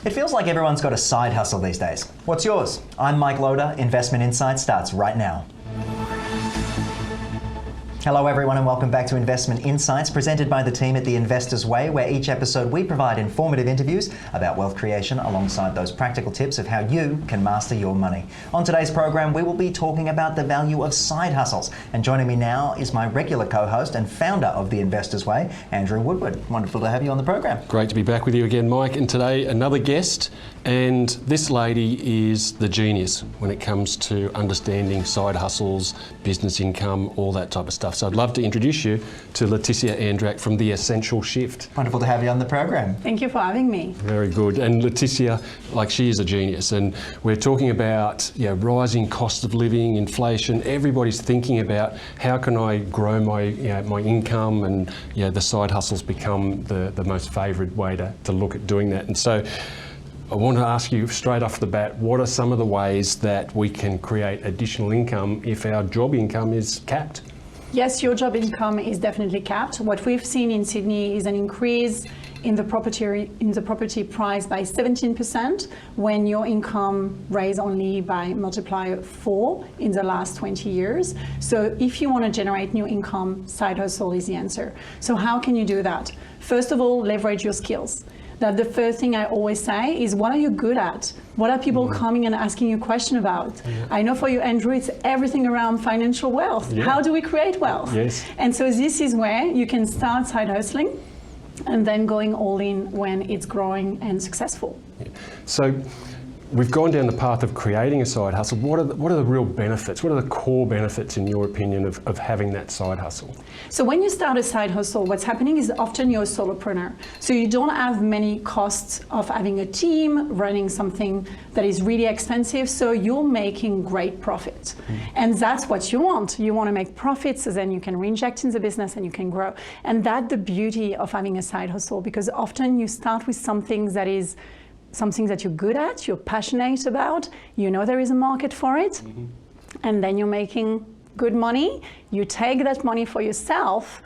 It feels like everyone's got a side hustle these days. What's yours? I'm Mike Loader. Investment Insights starts right now. Hello everyone and welcome back to Investment Insights, presented by the team at The Investor's Way, where each episode we provide informative interviews about wealth creation alongside those practical tips of how you can master your money. On today's program, we will be talking about the value of side hustles. And joining me now is my regular co-host and founder of The Investor's Way, Andrew Woodward. Wonderful to have you on the program. Great to be back with you again, Mike. And today, another guest. And this lady is the genius when it comes to understanding side hustles, business income, all that type of stuff. So I'd love to introduce you to Laeticia Andrac from The Essential Shift. Wonderful to have you on the program. Thank you for having me. Very good. And Laeticia, she is a genius. And we're talking about rising cost of living, inflation. Everybody's thinking about how can I grow my my income, and the side hustles become the most favoured way to look at doing that. And so I want to ask you straight off the bat, what are some of the ways that we can create additional income if our job income is capped? Yes, your job income is definitely capped. What we've seen in Sydney is an increase in the property price by 17% when your income raised only by multiplier 4 in the last 20 years. So if you want to generate new income, side hustle is the answer. So how can you do that? First of all, leverage your skills. That the first thing I always say is, what are you good at? What are people coming and asking you a question about? Yeah. I know for you, Andrew, it's everything around financial wealth. Yeah. How do we create wealth? Yes. And so this is where you can start side hustling and then going all in when it's growing and successful. Yeah. So we've gone down the path of creating a side hustle. What are the real benefits? What are the core benefits, in your opinion, of having that side hustle? So when you start a side hustle, what's happening is often you're a solopreneur. So you don't have many costs of having a team, running something that is really expensive. So you're making great profit. And that's what you want. You want to make profits, so then you can reinject in the business and you can grow. And that's the beauty of having a side hustle, because often you start with something that is something that you're good at, you're passionate about, you know there is a market for it, and then you're making good money. You take that money for yourself,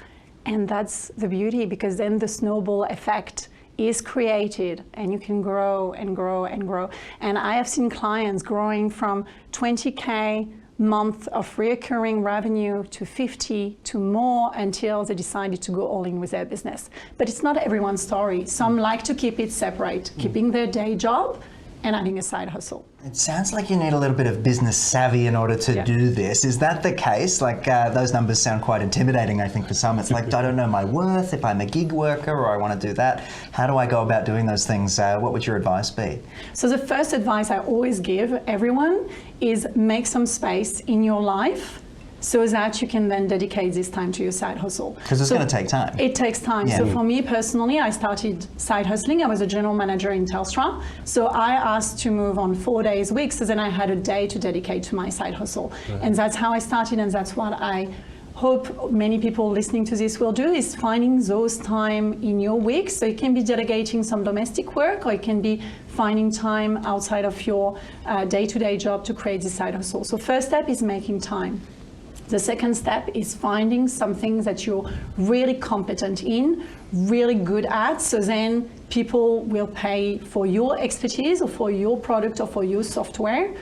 and that's the beauty, because then the snowball effect is created and you can grow and grow and grow. And I have seen clients growing from 20K month of recurring revenue to 50 to more until they decided to go all in with their business. But it's not everyone's story. Some like to keep it separate, keeping their day job and having a side hustle. It sounds like you need a little bit of business savvy in order to do this. Is that the case? Those numbers sound quite intimidating, I think, for some. It's like, I don't know my worth if I'm a gig worker or I want to do that. How do I go about doing those things? What would your advice be? So the first advice I always give everyone is make some space in your life so that you can then dedicate this time to your side hustle. Because it's going to take time. It takes time. Yeah. So for me personally, I started side hustling. I was a general manager in Telstra. So I asked to move on 4 days a week, so then I had a day to dedicate to my side hustle. And that's how I started, and that's what I hope many people listening to this will do, is finding those time in your week. So it can be delegating some domestic work, or it can be finding time outside of your day-to-day job to create this side hustle. So first step is making time. The second step is finding something that you're really competent in, really good at, so then people will pay for your expertise or for your product or for your software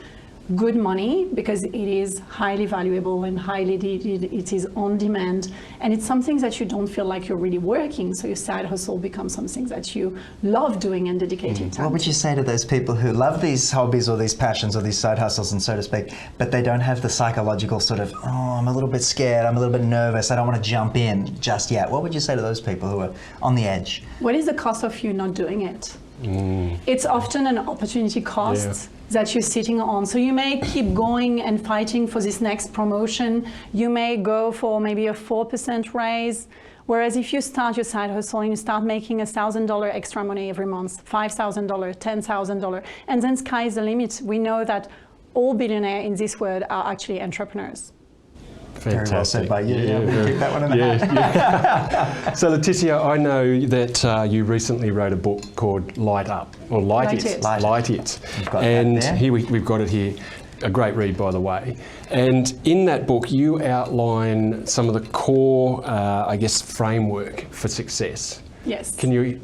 good money, because it is highly valuable and highly needed. It is on demand, and it's something that you don't feel like you're really working, so your side hustle becomes something that you love doing and dedicating time. What would you say to those people who love these hobbies or these passions or these side hustles, and so to speak, but they don't have the psychological sort of, I'm a little bit scared, I'm a little bit nervous, I don't want to jump in just yet? What would you say to those people who are on the edge? What is the cost of you not doing it? It's often an opportunity cost that you're sitting on. So you may keep going and fighting for this next promotion. You may go for maybe a 4% raise. Whereas if you start your side hustle and you start making $1,000 extra money every month, $5,000, $10,000, and then sky's the limit. We know that all billionaires in this world are actually entrepreneurs. Fantastic. Very well said by you. Yeah, we'll keep that one in the hat. Yeah. So Laeticia, I know that you recently wrote a book called Light Up, or Light It. And here we've got it here. A great read, by the way. And in that book, you outline some of the core, framework for success. Yes. Can you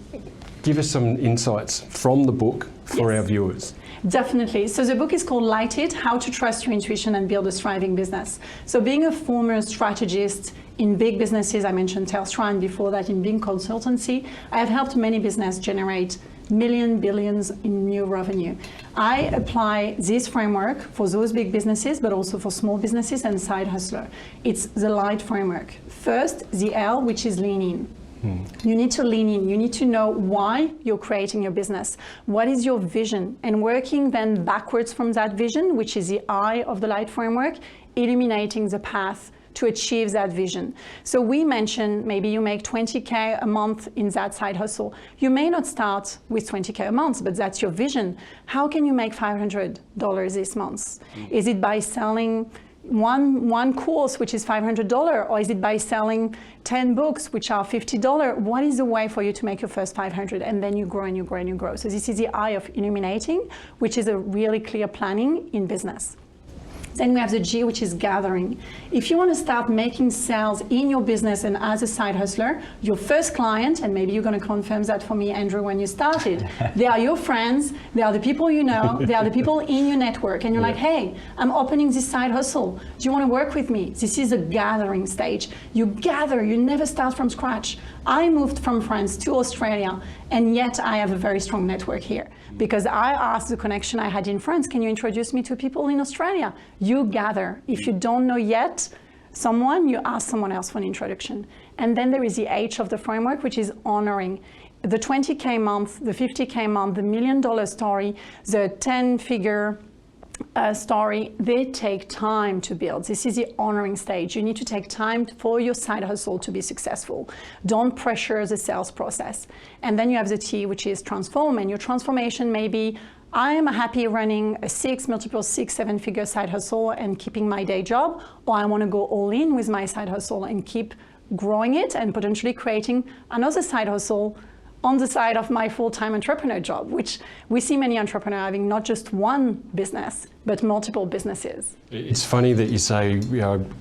give us some insights from the book for our viewers. Definitely. So the book is called Light It, How to Trust Your Intuition and Build a Thriving Business. So being a former strategist in big businesses, I mentioned Telstra, and before that in big consultancy, I have helped many businesses generate millions, billions in new revenue. I apply this framework for those big businesses, but also for small businesses and side hustler. It's the LIGHT framework. First, the L, which is lean in. You need to lean in. You need to know why you're creating your business. What is your vision? And working then backwards from that vision, which is the I of the LIGHT framework, illuminating the path to achieve that vision. So we mentioned maybe you make 20K a month in that side hustle. You may not start with 20K a month, but that's your vision. How can you make $500 this month? Is it by selling one course, which is $500, or is it by selling 10 books, which are $50? What is the way for you to make your first 500? And then you grow and you grow and you grow. So this is the I of illuminating, which is a really clear planning in business. Then we have the G, which is gathering. If you want to start making sales in your business and as a side hustler, your first client, and maybe you're going to confirm that for me, Andrew, when you started, they are your friends, they are the people you know, they are the people in your network, and you're like, hey, I'm opening this side hustle. Do you want to work with me? This is a gathering stage. You gather, you never start from scratch. I moved from France to Australia, and yet I have a very strong network here because I asked the connection I had in France, can you introduce me to people in Australia? You gather. If you don't know yet someone, you ask someone else for an introduction. And then there is the H of the framework, which is honoring. The 20K month, the 50K month, the $1 million story, the 10-figure story, they take time to build. This is the honoring stage. You need to take time for your side hustle to be successful. Don't pressure the sales process. And then you have the T, which is transform, and your transformation may be, I am happy running a 6, multiple 6, 7-figure side hustle and keeping my day job, or I want to go all in with my side hustle and keep growing it and potentially creating another side hustle on the side of my full-time entrepreneur job, which we see many entrepreneurs having not just one business, but multiple businesses. It's funny that you say,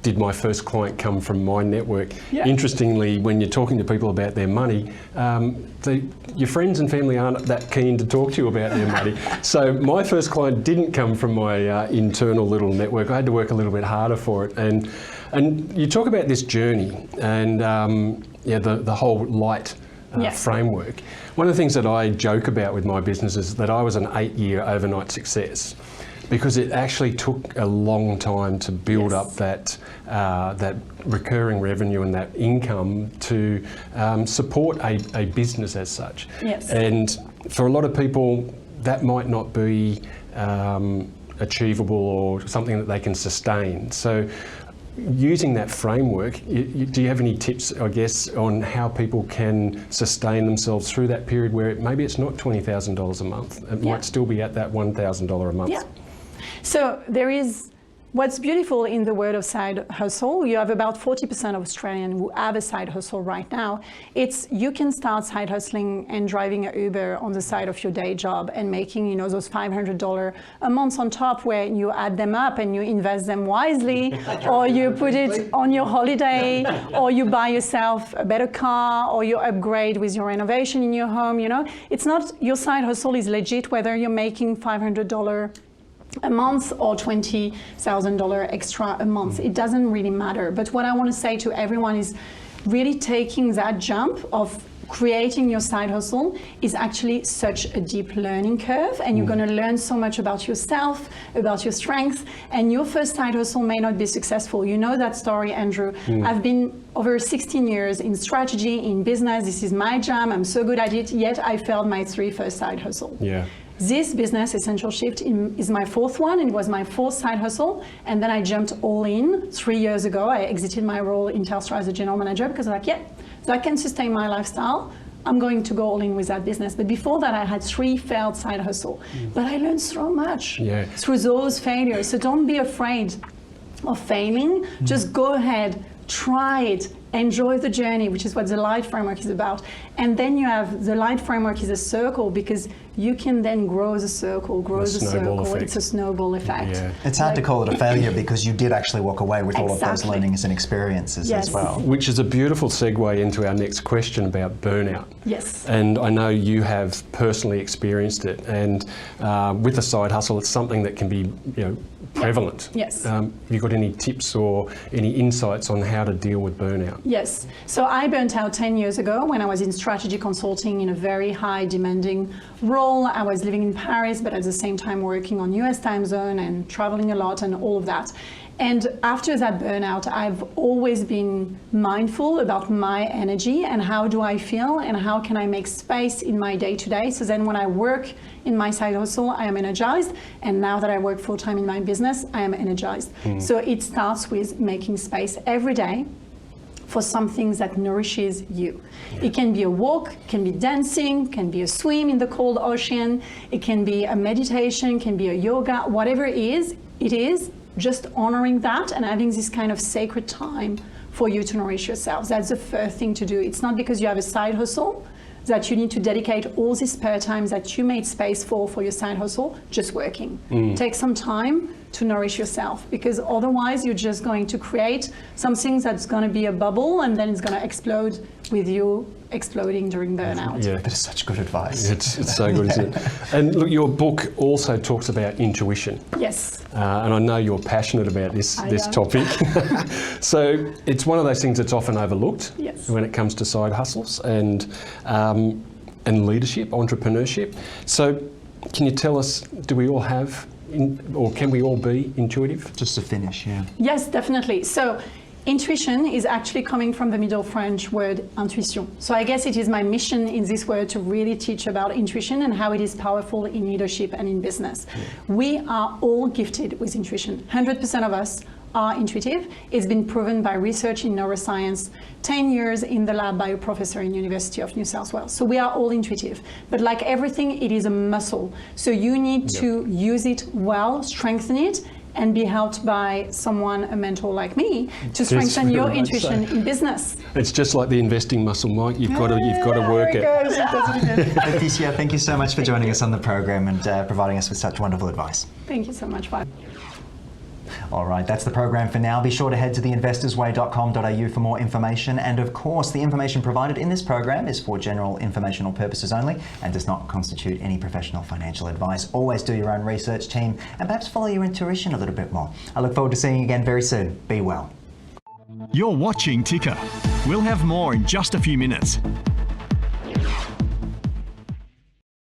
did my first client come from my network? Yeah. Interestingly, when you're talking to people about their money, your friends and family aren't that keen to talk to you about their money. So my first client didn't come from my internal little network. I had to work a little bit harder for it. And you talk about this journey and the whole light framework. One of the things that I joke about with my business is that I was an 8-year overnight success because it actually took a long time to build up that recurring revenue and that income to support a business as such. Yes. And for a lot of people, that might not be achievable or something that they can sustain. So using that framework, do you have any tips, I guess, on how people can sustain themselves through that period where maybe it's not $20,000 a month, it might still be at that $1,000 a month? Yeah. So there is, what's beautiful in the world of side hustle, you have about 40% of Australians who have a side hustle right now. It's, you can start side hustling and driving an Uber on the side of your day job and making, those $500 a month on top, where you add them up and you invest them wisely, or you put it on your holiday, or you buy yourself a better car, or you upgrade with your renovation in your home. It's not, your side hustle is legit whether you're making $500 a month or $20,000 extra a month. It doesn't really matter. But what I want to say to everyone is really taking that jump of creating your side hustle is actually such a deep learning curve, and you're going to learn so much about yourself, about your strengths, and your first side hustle may not be successful. You know that story, Andrew. I've been over 16 years in strategy, in business. This is my jam. I'm so good at it, yet I failed my 3 first side hustle. Yeah. This business, Essential Shift, is my 4th one, and it was my 4th side hustle. And then I jumped all in 3 years ago. I exited my role in Telstra as a general manager because I'm like, that can sustain my lifestyle. I'm going to go all in with that business. But before that, I had 3 failed side hustle. But I learned so much through those failures. So don't be afraid of failing. Just go ahead, try it, enjoy the journey, which is what the light framework is about. And then you have the light framework is a circle, because you can then grow the circle, Effect. It's a snowball effect. Yeah. It's hard to call it a failure because you did actually walk away with all of those Exactly. learnings and experiences as well. Which is a beautiful segue into our next question about burnout. Yes. And I know you have personally experienced it, and with a side hustle, it's something that can be, prevalent. Yes. Have you got any tips or any insights on how to deal with burnout? Yes. So I burnt out 10 years ago when I was in strategy consulting in a very high demanding role. I was living in Paris, but at the same time working on US time zone and traveling a lot and all of that. And after that burnout, I've always been mindful about my energy and how do I feel and how can I make space in my day-to-day. So then when I work in my side hustle, I am energized. And now that I work full-time in my business, I am energized. So it starts with making space every day for something that nourishes you. It can be a walk, can be dancing, can be a swim in the cold ocean, it can be a meditation, can be a yoga, whatever it is just honoring that and having this kind of sacred time for you to nourish yourself. That's the first thing to do. It's not because you have a side hustle that you need to dedicate all this spare time that you made space for your side hustle, just working. Take some time to nourish yourself, because otherwise you're just going to create something that's going to be a bubble and then it's going to explode with you exploding during burnout. Yeah. That is such good advice. It's so good, isn't it? And look, your book also talks about intuition. Yes. And I know you're passionate about this am. topic. So it's one of those things that's often overlooked Yes. when it comes to side hustles and leadership, entrepreneurship. So can you tell us, do we all have, or can we all be intuitive? Just to finish, yeah. Yes, definitely. So intuition is actually coming from the Middle French word intuition. So I guess it is my mission in this word to really teach about intuition and how it is powerful in leadership and in business. We are all gifted with intuition. 100% of us are intuitive. It's been proven by research in neuroscience, 10 years in the lab by a professor in University of New South Wales. So we are all intuitive. But like everything, it is a muscle. So you need to use it well, strengthen it, and be helped by someone, a mentor like me, to strengthen your intuition in business. It's just like the investing muscle, Mike. You've got to work it. Laeticia, thank you so much for joining us on the program and providing us with such wonderful advice. Thank you so much. Bye. All right, that's the program for now. Be sure to head to theinvestorsway.com.au for more information. And of course, the information provided in this program is for general informational purposes only and does not constitute any professional financial advice. Always do your own research, team, and perhaps follow your intuition a little bit more. I look forward to seeing you again very soon. Be well. You're watching Ticker. We'll have more in just a few minutes.